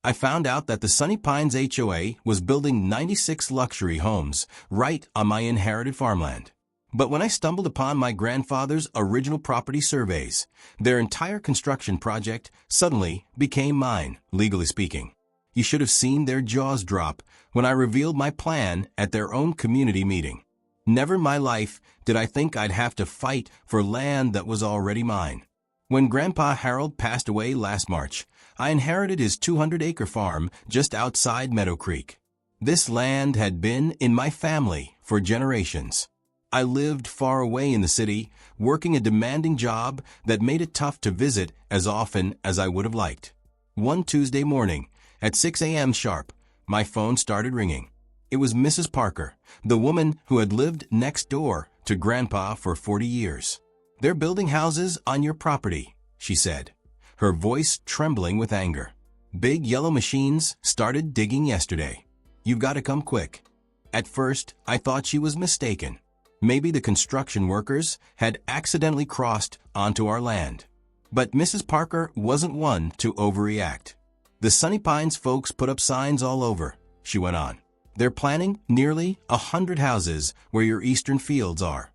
I found out that the Sunny Pines HOA was building 96 luxury homes right on my inherited farmland. But when I stumbled upon my grandfather's original property surveys, their entire construction project suddenly became mine, legally speaking. You should have seen their jaws drop when I revealed my plan at their own community meeting. Never in my life did I think I'd have to fight for land that was already mine. When Grandpa Harold passed away last March, I inherited his 200-acre farm just outside Meadow Creek. This land had been in my family for generations. I lived far away in the city, working a demanding job that made it tough to visit as often as I would have liked. One Tuesday morning, at 6 a.m. sharp, my phone started ringing. It was Mrs. Parker, the woman who had lived next door to Grandpa for 40 years. "They're building houses on your property," she said, her voice trembling with anger. "Big yellow machines started digging yesterday. You've got to come quick." At first, I thought she was mistaken. Maybe the construction workers had accidentally crossed onto our land. But Mrs. Parker wasn't one to overreact. "The Sunny Pines folks put up signs all over," she went on. "They're planning nearly 100 houses where your eastern fields are."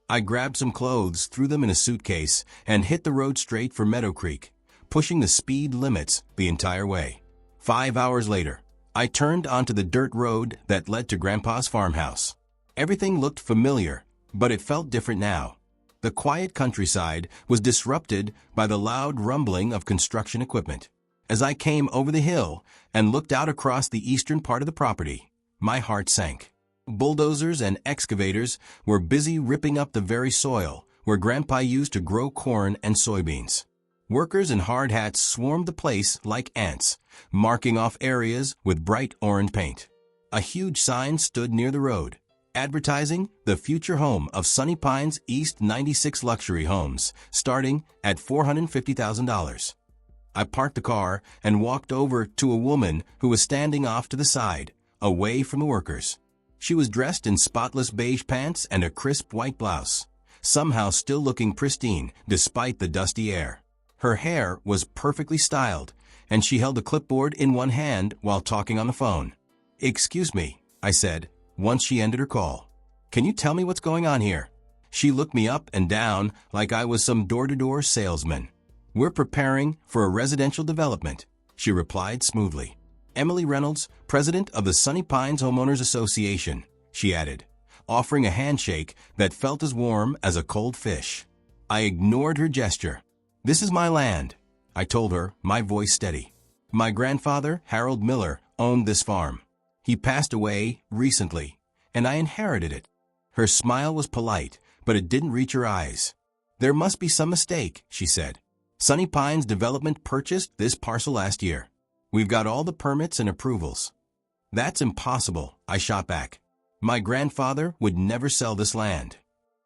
I grabbed some clothes, threw them in a suitcase, and hit the road straight for Meadow Creek, pushing the speed limits the entire way. 5 hours later, I turned onto the dirt road that led to Grandpa's farmhouse. Everything looked familiar, but it felt different now. The quiet countryside was disrupted by the loud rumbling of construction equipment. As I came over the hill and looked out across the eastern part of the property, my heart sank. Bulldozers and excavators were busy ripping up the very soil where Grandpa used to grow corn and soybeans. Workers in hard hats swarmed the place like ants, marking off areas with bright orange paint. A huge sign stood near the road, advertising the future home of Sunny Pines East 96 luxury homes, starting at $450,000. I parked the car and walked over to a woman who was standing off to the side, away from the workers. She was dressed in spotless beige pants and a crisp white blouse, somehow still looking pristine despite the dusty air. Her hair was perfectly styled, and she held a clipboard in one hand while talking on the phone. "Excuse me," I said, once she ended her call. "Can you tell me what's going on here?" She looked me up and down like I was some door-to-door salesman. "We're preparing for a residential development," she replied smoothly. "Emily Reynolds, president of the Sunny Pines Homeowners Association," she added, offering a handshake that felt as warm as a cold fish. I ignored her gesture. "This is my land," I told her, my voice steady. "My grandfather, Harold Miller, owned this farm. He passed away recently, and I inherited it." Her smile was polite, but it didn't reach her eyes. "There must be some mistake," she said. "Sunny Pines Development purchased this parcel last year. We've got all the permits and approvals." "That's impossible," I shot back. "My grandfather would never sell this land."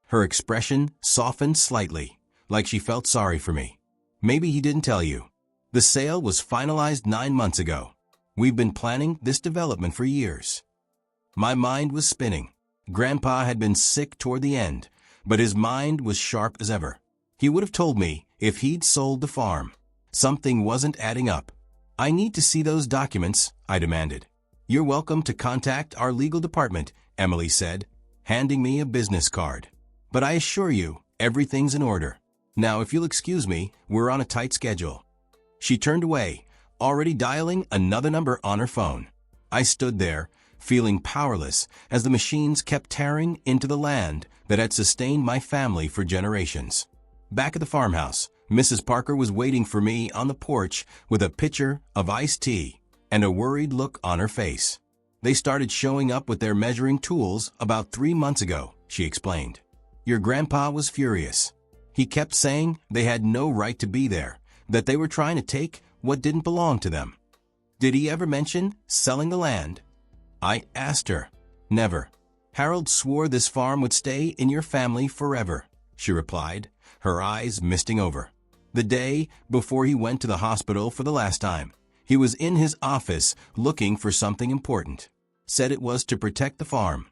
Her expression softened slightly, like she felt sorry for me. "Maybe he didn't tell you. The sale was finalized 9 months ago. We've been planning this development for years." My mind was spinning. Grandpa had been sick toward the end, but his mind was sharp as ever. He would have told me if he'd sold the farm. Something wasn't adding up. "I need to see those documents," I demanded. "You're welcome to contact our legal department," Emily said, handing me a business card. "But I assure you, everything's in order. Now, if you'll excuse me, we're on a tight schedule." She turned away, already dialing another number on her phone. I stood there, feeling powerless as the machines kept tearing into the land that had sustained my family for generations. Back at the farmhouse, Mrs. Parker was waiting for me on the porch with a pitcher of iced tea and a worried look on her face. "They started showing up with their measuring tools about 3 months ago," she explained. "Your grandpa was furious. He kept saying they had no right to be there, that they were trying to take what didn't belong to them." "Did he ever mention selling the land?" I asked her. "Never. Harold swore this farm would stay in your family forever," she replied, her eyes misting over. "The day before he went to the hospital for the last time, he was in his office looking for something important. Said it was to protect the farm."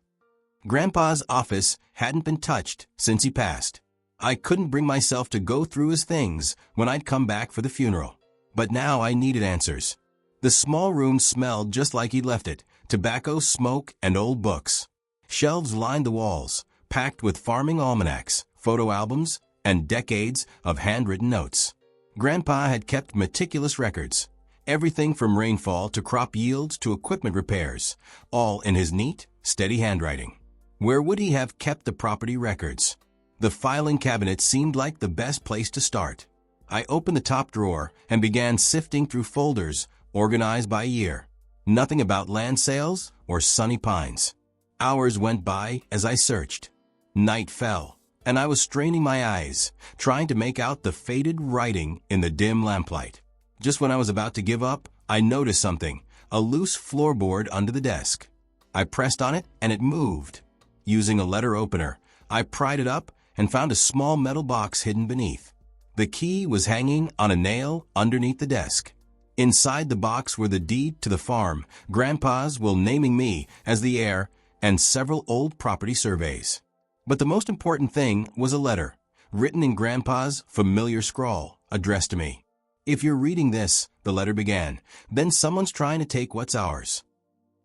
Grandpa's office hadn't been touched since he passed. I couldn't bring myself to go through his things when I'd come back for the funeral. But now I needed answers. The small room smelled just like he'd left it, tobacco, smoke, and old books. Shelves lined the walls, packed with farming almanacs, photo albums, and decades of handwritten notes. Grandpa had kept meticulous records, everything from rainfall to crop yields to equipment repairs, all in his neat, steady handwriting. Where would he have kept the property records? The filing cabinet seemed like the best place to start. I opened the top drawer and began sifting through folders organized by year. Nothing about land sales or Sunny Pines. Hours went by as I searched. Night fell, and I was straining my eyes, trying to make out the faded writing in the dim lamplight. Just when I was about to give up, I noticed something, a loose floorboard under the desk. I pressed on it, and it moved. Using a letter opener, I pried it up and found a small metal box hidden beneath. The key was hanging on a nail underneath the desk. Inside the box were the deed to the farm, Grandpa's will naming me as the heir, and several old property surveys. But the most important thing was a letter, written in Grandpa's familiar scrawl, addressed to me. "If you're reading this," the letter began, "then someone's trying to take what's ours."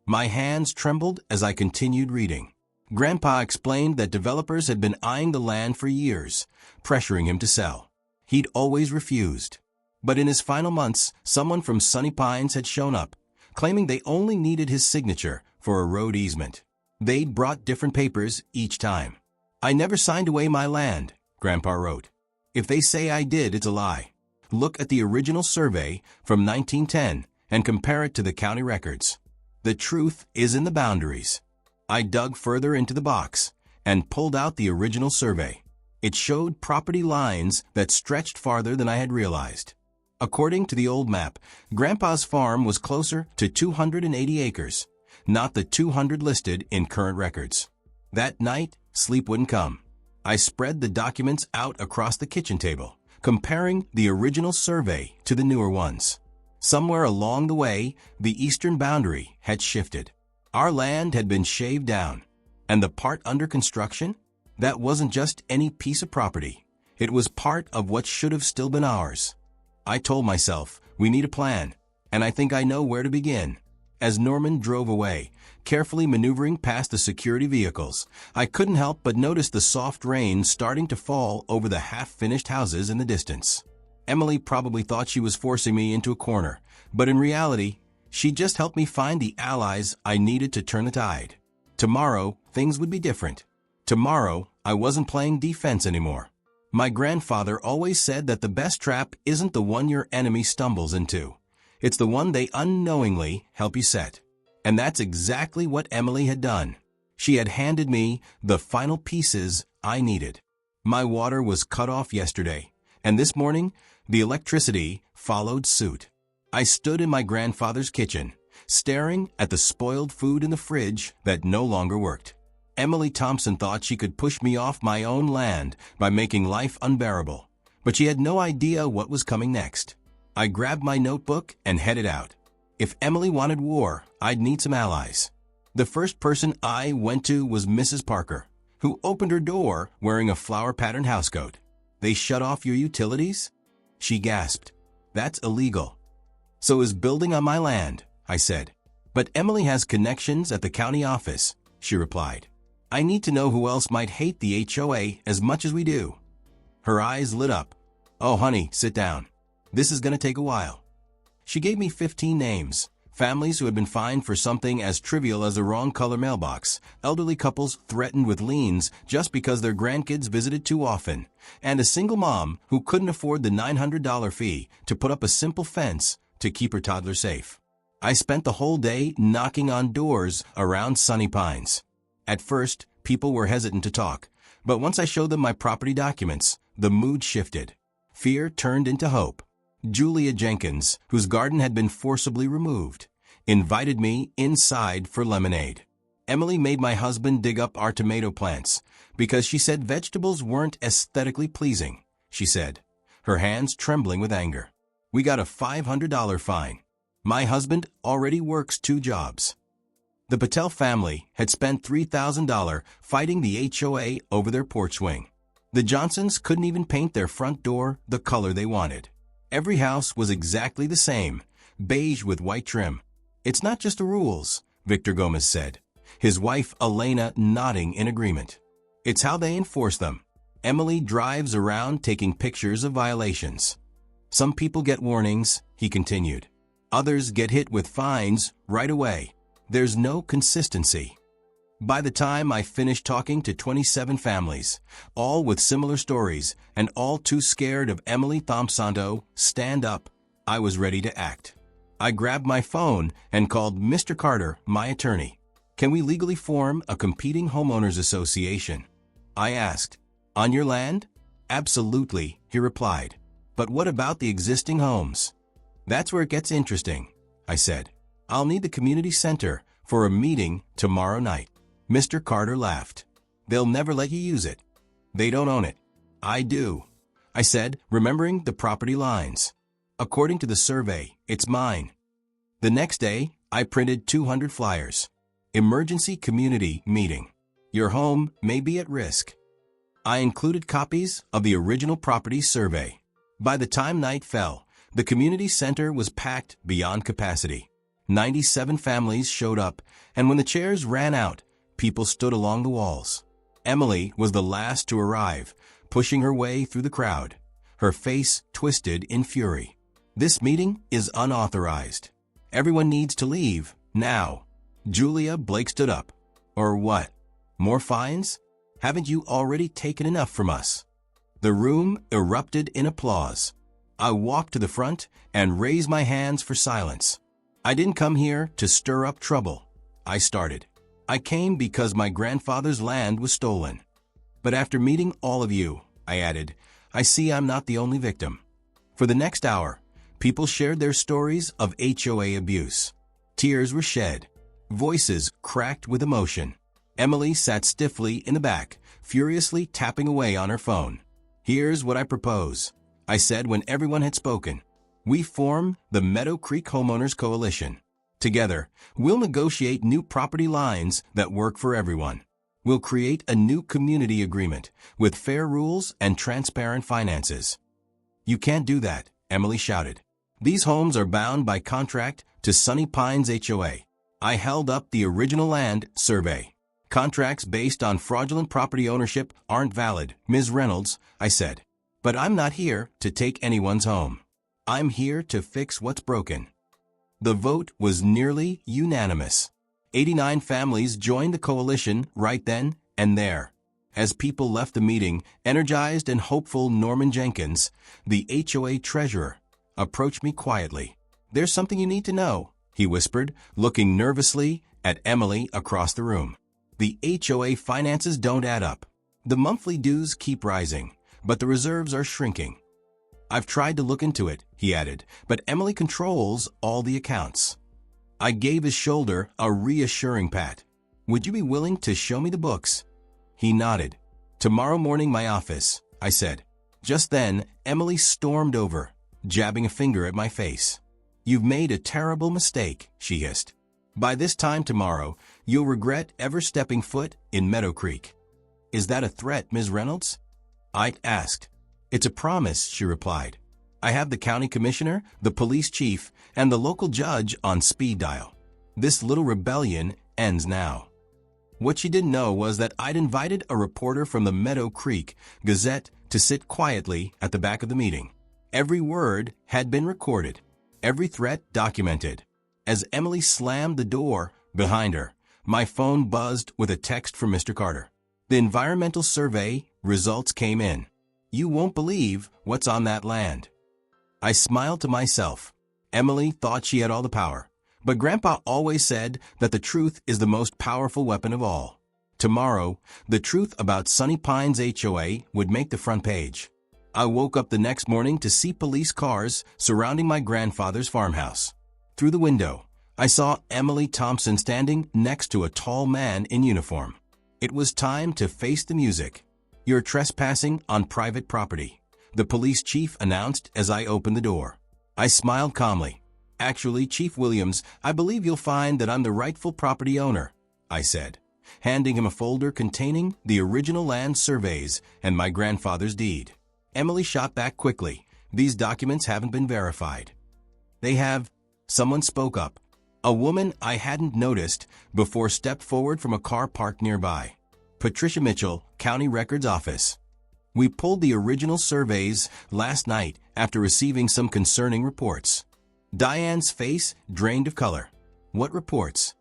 My hands trembled as I continued reading. Grandpa explained that developers had been eyeing the land for years, pressuring him to sell. He'd always refused. But in his final months, someone from Sunny Pines had shown up, claiming they only needed his signature for a road easement. They'd brought different papers each time. "I never signed away my land," Grandpa wrote. "If they say I did, it's a lie. Look at the original survey from 1910 and compare it to the county records. The truth is in the boundaries." I dug further into the box and pulled out the original survey. It showed property lines that stretched farther than I had realized. According to the old map, Grandpa's farm was closer to 280 acres, not the 200 listed in current records. That night, sleep wouldn't come. I spread the documents out across the kitchen table, comparing the original survey to the newer ones. Somewhere along the way, the eastern boundary had shifted. Our land had been shaved down, and the part under construction? That wasn't just any piece of property. It was part of what should have still been ours. I told myself, we need a plan, and I think I know where to begin. As Norman drove away, carefully maneuvering past the security vehicles, I couldn't help but notice the soft rain starting to fall over the half-finished houses in the distance. Emily probably thought she was forcing me into a corner, but in reality, she just helped me find the allies I needed to turn the tide. Tomorrow, things would be different. Tomorrow, I wasn't playing defense anymore. My grandfather always said that the best trap isn't the one your enemy stumbles into. It's the one they unknowingly help you set. And that's exactly what Emily had done. She had handed me the final pieces I needed. My water was cut off yesterday, and this morning, the electricity followed suit. I stood in my grandfather's kitchen, staring at the spoiled food in the fridge that no longer worked. Emily Thompson thought she could push me off my own land by making life unbearable, but she had no idea what was coming next. I grabbed my notebook and headed out. If Emily wanted war, I'd need some allies. The first person I went to was Mrs. Parker, who opened her door wearing a flower-patterned housecoat. "They shut off your utilities?" She gasped. "That's illegal." "So is building on my land," I said. "But Emily has connections at the county office," she replied. "I need to know who else might hate the HOA as much as we do." Her eyes lit up. "Oh, honey, sit down. This is going to take a while." She gave me 15 names, families who had been fined for something as trivial as a wrong color mailbox, elderly couples threatened with liens just because their grandkids visited too often, and a single mom who couldn't afford the $900 fee to put up a simple fence to keep her toddler safe. I spent the whole day knocking on doors around Sunny Pines. At first, people were hesitant to talk, but once I showed them my property documents, the mood shifted. Fear turned into hope. Julia Jenkins, whose garden had been forcibly removed, invited me inside for lemonade. Emily made my husband dig up our tomato plants because she said vegetables weren't aesthetically pleasing, she said, her hands trembling with anger. We got a $500 fine. My husband already works 2 jobs. The Patel family had spent $3,000 fighting the HOA over their porch swing. The Johnsons couldn't even paint their front door the color they wanted. Every house was exactly the same, beige with white trim. It's not just the rules, Victor Gomez said, his wife Elena nodding in agreement. It's how they enforce them. Emily drives around taking pictures of violations. Some people get warnings, he continued. Others get hit with fines right away. There's no consistency. By the time I finished talking to 27 families, all with similar stories and all too scared of Emily Thompson's stand up, I was ready to act. I grabbed my phone and called Mr. Carter, my attorney. Can we legally form a competing homeowners association? I asked. On your land? Absolutely, he replied. But what about the existing homes? That's where it gets interesting, I said. I'll need the community center for a meeting tomorrow night. Mr. Carter laughed. They'll never let you use it. They don't own it. I do, I said, remembering the property lines. According to the survey, it's mine. The next day, I printed 200 flyers. Emergency community meeting. Your home may be at risk. I included copies of the original property survey. By the time night fell, the community center was packed beyond capacity. 97 families showed up, and when the chairs ran out, people stood along the walls. Emily was the last to arrive, pushing her way through the crowd, her face twisted in fury. This meeting is unauthorized. Everyone needs to leave, now. Julia Blake stood up. Or what? More fines? Haven't you already taken enough from us? The room erupted in applause. I walked to the front and raised my hands for silence. I didn't come here to stir up trouble. I started. I came because my grandfather's land was stolen. But after meeting all of you, I added, I see I'm not the only victim. For the next hour, people shared their stories of HOA abuse. Tears were shed. Voices cracked with emotion. Emily sat stiffly in the back, furiously tapping away on her phone. Here's what I propose, I said when everyone had spoken. We form the Meadow Creek Homeowners Coalition. Together, we'll negotiate new property lines that work for everyone. We'll create a new community agreement with fair rules and transparent finances. You can't do that, Emily shouted. These homes are bound by contract to Sunny Pines HOA. I held up the original land survey. Contracts based on fraudulent property ownership aren't valid, Ms. Reynolds, I said. But I'm not here to take anyone's home. I'm here to fix what's broken. The vote was nearly unanimous. 89 families joined the coalition right then and there. As people left the meeting, energized and hopeful, Norman Jenkins, the HOA treasurer, approached me quietly. There's something you need to know, he whispered, looking nervously at Emily across the room. The HOA finances don't add up. The monthly dues keep rising, but the reserves are shrinking. I've tried to look into it, he added, but Emily controls all the accounts. I gave his shoulder a reassuring pat. Would you be willing to show me the books? He nodded. Tomorrow morning, my office, I said. Just then, Emily stormed over, jabbing a finger at my face. You've made a terrible mistake, she hissed. By this time tomorrow, you'll regret ever stepping foot in Meadow Creek. Is that a threat, Ms. Reynolds? I asked. It's a promise, she replied. I have the county commissioner, the police chief, and the local judge on speed dial. This little rebellion ends now. What she didn't know was that I'd invited a reporter from the Meadow Creek Gazette to sit quietly at the back of the meeting. Every word had been recorded, every threat documented. As Emily slammed the door behind her, my phone buzzed with a text from Mr. Carter. The environmental survey results came in. You won't believe what's on that land. I smiled to myself. Emily thought she had all the power, but Grandpa always said that the truth is the most powerful weapon of all. Tomorrow, the truth about Sunny Pines HOA would make the front page. I woke up the next morning to see police cars surrounding my grandfather's farmhouse. Through the window, I saw Emily Thompson standing next to a tall man in uniform. It was time to face the music. You're trespassing on private property, the police chief announced as I opened the door. I smiled calmly. Actually, Chief Williams, I believe you'll find that I'm the rightful property owner, I said, handing him a folder containing the original land surveys and my grandfather's deed. Emily shot back quickly. These documents haven't been verified. They have, Someone spoke up. A woman I hadn't noticed before stepped forward from a car parked nearby. Patricia Mitchell, County Records Office. We pulled the original surveys last night after receiving some concerning reports. Diane's face drained of color. What reports?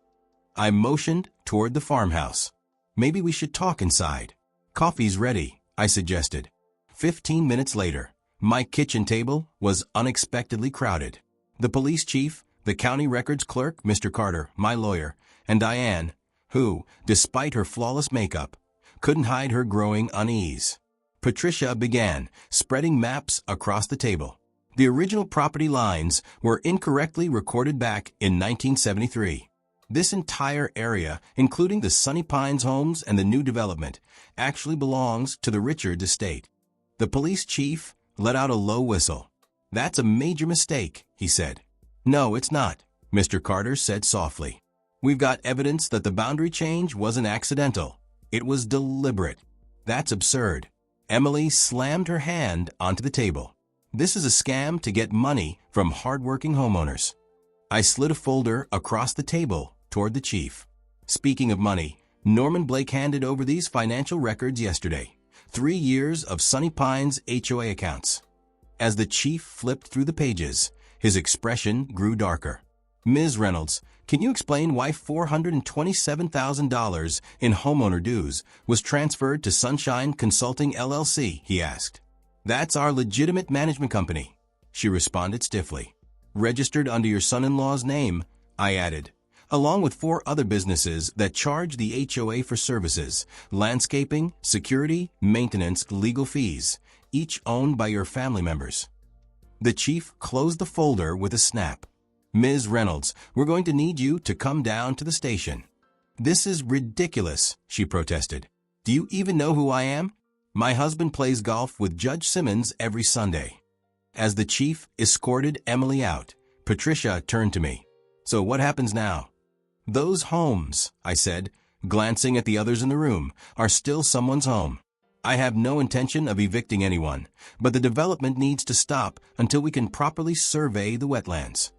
I motioned toward the farmhouse. Maybe we should talk inside. Coffee's ready, I suggested. 15 minutes later, my kitchen table was unexpectedly crowded. The police chief, the county records clerk, Mr. Carter, my lawyer, and Diane, who, despite her flawless makeup, couldn't hide her growing unease. Patricia began, spreading maps across the table. The original property lines were incorrectly recorded back in 1973. This entire area, including the Sunny Pines homes and the new development, actually belongs to the Richards estate. The police chief let out a low whistle. That's a major mistake, he said. No, it's not, Mr. Carter said softly. We've got evidence that the boundary change wasn't accidental. It was deliberate. That's absurd. Emily slammed her hand onto the table. This is a scam to get money from hardworking homeowners. I slid a folder across the table toward the chief. Speaking of money, Norman Blake handed over these financial records yesterday. 3 years of Sunny Pines HOA accounts. As the chief flipped through the pages, his expression grew darker. Ms. Reynolds, can you explain why $427,000 in homeowner dues was transferred to Sunshine Consulting LLC, he asked. That's our legitimate management company, she responded stiffly. Registered under your son-in-law's name, I added, along with 4 other businesses that charge the HOA for services, landscaping, security, maintenance, legal fees, each owned by your family members. The chief closed the folder with a snap. Ms. Reynolds, we're going to need you to come down to the station. This is ridiculous, she protested. Do you even know who I am? My husband plays golf with Judge Simmons every Sunday. As the chief escorted Emily out, Patricia turned to me. So what happens now? Those homes, I said, glancing at the others in the room, are still someone's home. I have no intention of evicting anyone, but the development needs to stop until we can properly survey the wetlands.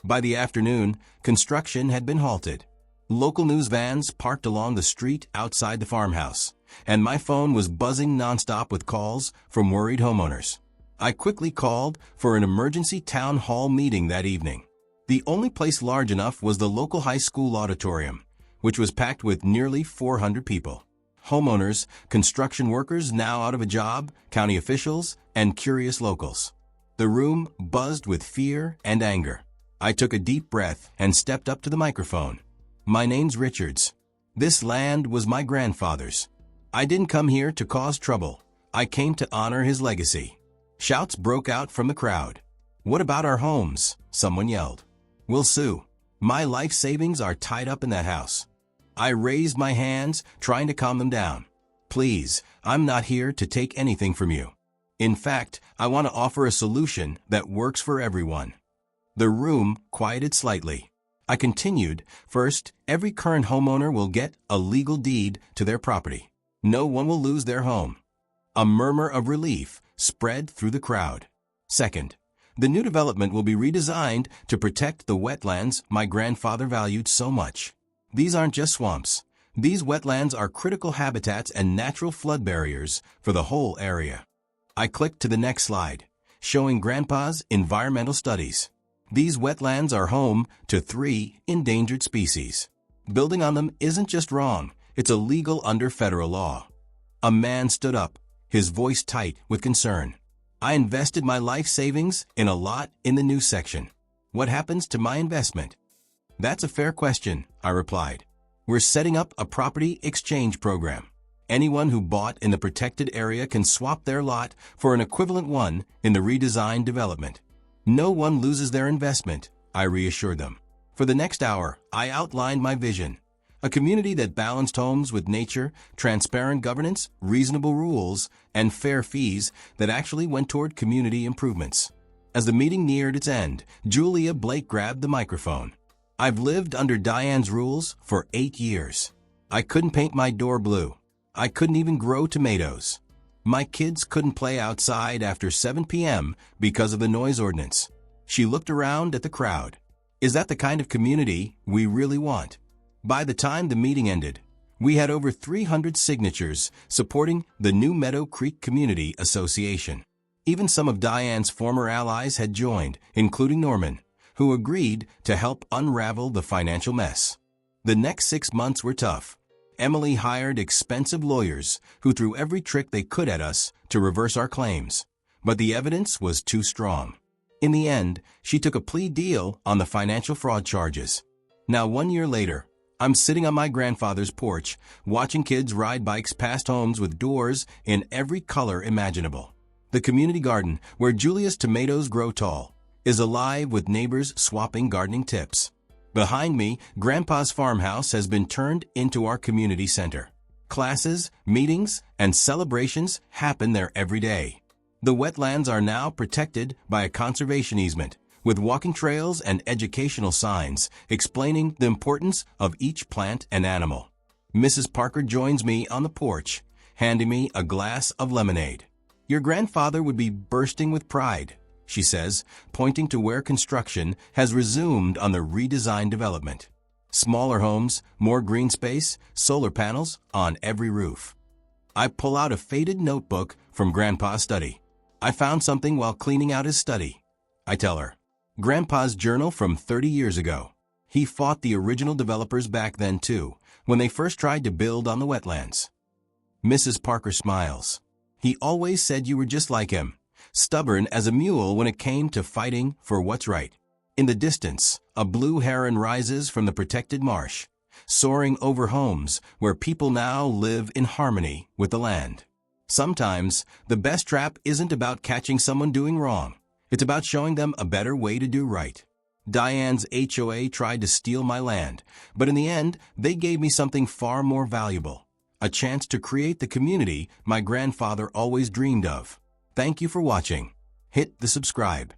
By the afternoon, construction had been halted. Local news vans parked along the street outside the farmhouse, and my phone was buzzing nonstop with calls from worried homeowners. I quickly called for an emergency town hall meeting that evening. The only place large enough was the local high school auditorium, which was packed with nearly 400 people. Homeowners, construction workers now out of a job, county officials, and curious locals. The room buzzed with fear and anger. I took a deep breath and stepped up to the microphone. My name's Richards. This land was my grandfather's. I didn't come here to cause trouble. I came to honor his legacy. Shouts broke out from the crowd. What about our homes? Someone yelled. We'll sue. My life savings are tied up in that house. I raised my hands, trying to calm them down. Please, I'm not here to take anything from you. In fact, I want to offer a solution that works for everyone. The room quieted slightly. I continued, first, every current homeowner will get a legal deed to their property. No one will lose their home. A murmur of relief spread through the crowd. Second, the new development will be redesigned to protect the wetlands my grandfather valued so much. These aren't just swamps. These wetlands are critical habitats and natural flood barriers for the whole area. I clicked to the next slide, showing Grandpa's environmental studies. These wetlands are home to 3 endangered species. Building on them isn't just wrong, it's illegal under federal law. A man stood up, his voice tight with concern. I invested my life savings in a lot in the new section. What happens to my investment? That's a fair question, I replied. We're setting up a property exchange program. Anyone who bought in the protected area can swap their lot for an equivalent one in the redesigned development. No one loses their investment, I reassured them. For the next hour, I outlined my vision. A community that balanced homes with nature, transparent governance, reasonable rules, and fair fees that actually went toward community improvements. As the meeting neared its end, Julia Blake grabbed the microphone. I've lived under Diane's rules for 8 years. I couldn't paint my door blue. I couldn't even grow tomatoes. My kids couldn't play outside after 7 p.m. because of the noise ordinance. She looked around at the crowd. Is that the kind of community we really want? By the time the meeting ended, we had over 300 signatures supporting the new Meadow Creek Community Association. Even some of Diane's former allies had joined, including Norman, who agreed to help unravel the financial mess. The next 6 months were tough. Emily hired expensive lawyers who threw every trick they could at us to reverse our claims, but the evidence was too strong. In the end, she took a plea deal on the financial fraud charges. Now 1 year later, I'm sitting on my grandfather's porch, watching kids ride bikes past homes with doors in every color imaginable. The community garden, where Julia's tomatoes grow tall, is alive with neighbors swapping gardening tips. Behind me, Grandpa's farmhouse has been turned into our community center. Classes, meetings, and celebrations happen there every day. The wetlands are now protected by a conservation easement, with walking trails and educational signs explaining the importance of each plant and animal. Mrs. Parker joins me on the porch, handing me a glass of lemonade. Your grandfather would be bursting with pride, she says, pointing to where construction has resumed on the redesigned development. Smaller homes, more green space, solar panels on every roof. I pull out a faded notebook from Grandpa's study. I found something while cleaning out his study. I tell her. Grandpa's journal from 30 years ago. He fought the original developers back then too, when they first tried to build on the wetlands. Mrs. Parker smiles. He always said you were just like him, stubborn as a mule when it came to fighting for what's right. In the distance, a blue heron rises from the protected marsh, soaring over homes where people now live in harmony with the land. Sometimes, the best trap isn't about catching someone doing wrong. It's about showing them a better way to do right. Diane's HOA tried to steal my land, but in the end, they gave me something far more valuable, a chance to create the community my grandfather always dreamed of. Thank you for watching. Hit the subscribe